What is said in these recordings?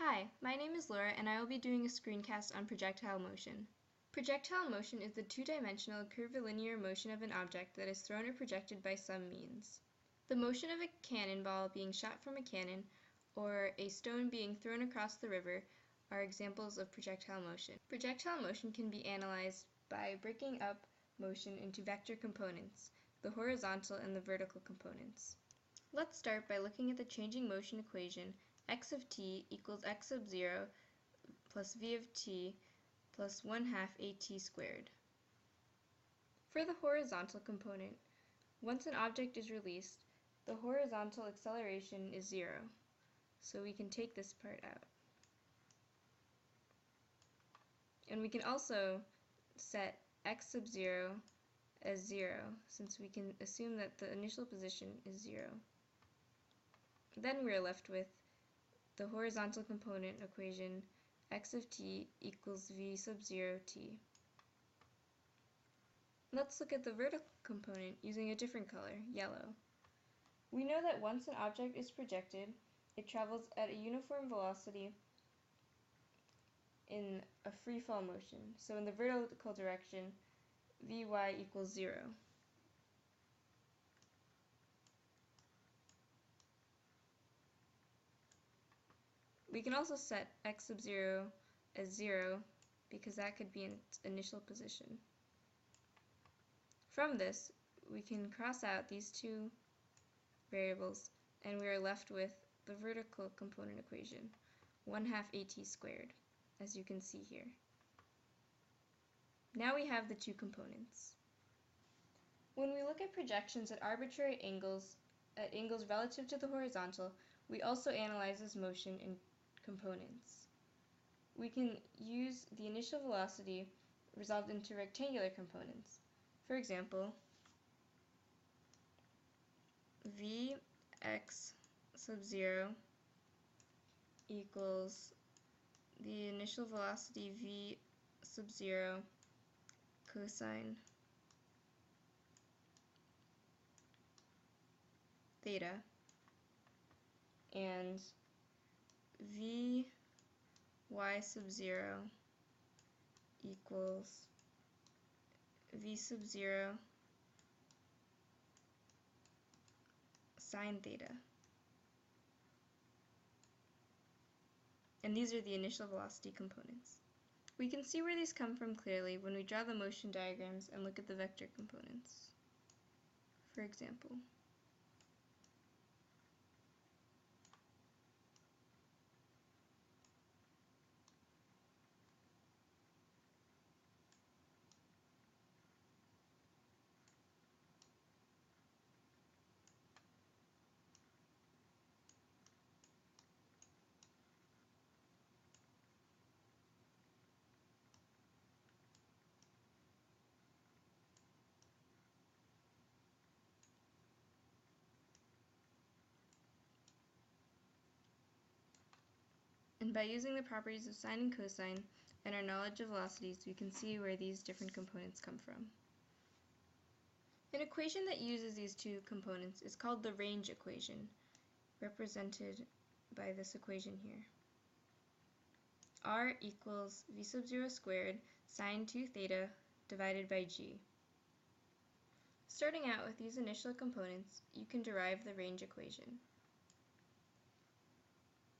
Hi, my name is Laura and I will be doing a screencast on projectile motion. Projectile motion is the two-dimensional curvilinear motion of an object that is thrown or projected by some means. The motion of a cannonball being shot from a cannon or a stone being thrown across the river are examples of projectile motion. Projectile motion can be analyzed by breaking up motion into vector components, the horizontal and the vertical components. Let's start by looking at the changing motion equation x of t equals x sub 0 plus v of t plus 1/2 at squared. For the horizontal component, once an object is released, the horizontal acceleration is 0, so we can take this part out. And we can also set x sub 0 as 0, since we can assume that the initial position is 0. Then we are left with the horizontal component equation x of t equals v sub 0 t. Let's look at the vertical component using a different color, yellow. We know that once an object is projected, it travels at a uniform velocity in a free fall motion. So in the vertical direction, vy equals 0. We can also set x sub 0 as 0 because that could be in its initial position. From this, we can cross out these two variables and we are left with the vertical component equation, 1/2 at squared, as you can see here. Now we have the two components. When we look at projections at arbitrary angles, at angles relative to the horizontal, we also analyze this motion in components. We can use the initial velocity resolved into rectangular components. For example, vx sub 0 equals the initial velocity v sub 0 cosine theta, and vy sub 0 equals v sub 0 sine theta. And these are the initial velocity components. We can see where these come from clearly when we draw the motion diagrams and look at the vector components. For example, and by using the properties of sine and cosine and our knowledge of velocities, we can see where these different components come from. An equation that uses these two components is called the range equation, represented by this equation here. R equals v sub 0 squared sine 2 theta divided by g. Starting out with these initial components, you can derive the range equation.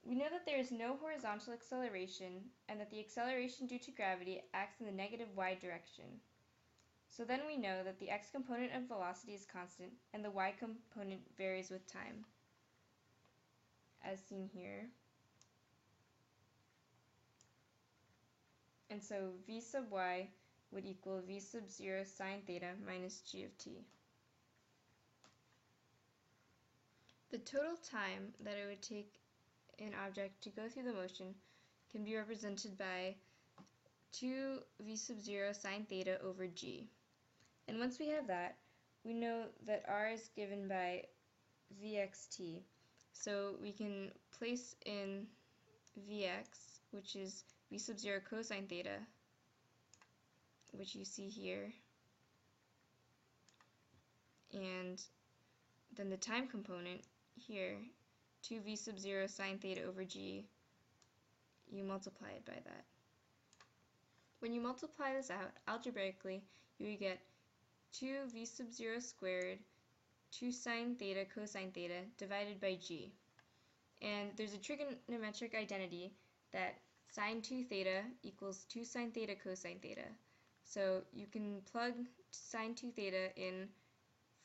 We know that there is no horizontal acceleration and that the acceleration due to gravity acts in the negative y direction. So then we know that the x component of velocity is constant and the y component varies with time, as seen here. And so v sub y would equal v sub 0 sine theta minus g of t. The total time that it would take an object to go through the motion can be represented by 2 v sub 0 sine theta over g. And once we have that, we know that r is given by vxt. So we can place in vx, which is v sub 0 cosine theta, which you see here, and then the time component here, 2 v sub 0 sine theta over g, you multiply it by that. When you multiply this out algebraically, you would get 2v sub 0 squared 2 sine theta cosine theta divided by g. And there's a trigonometric identity that sine 2 theta equals 2 sine theta cosine theta. So you can plug sine 2 theta in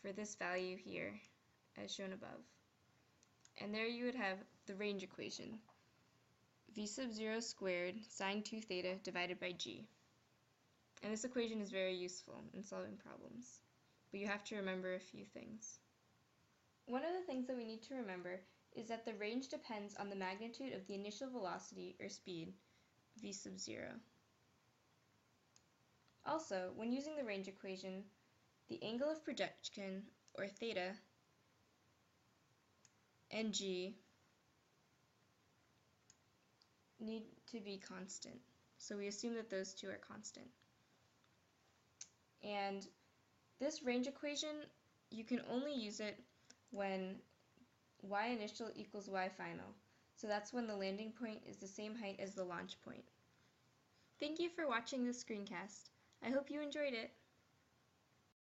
for this value here, as shown above. And there you would have the range equation, v sub 0 squared sine 2 theta divided by g. And this equation is very useful in solving problems, but you have to remember a few things. One of the things that we need to remember is that the range depends on the magnitude of the initial velocity or speed, v sub 0. Also, when using the range equation, the angle of projection, or theta, and g need to be constant. So we assume that those two are constant. And this range equation, you can only use it when y initial equals y final. So that's when the landing point is the same height as the launch point. Thank you for watching this screencast. I hope you enjoyed it.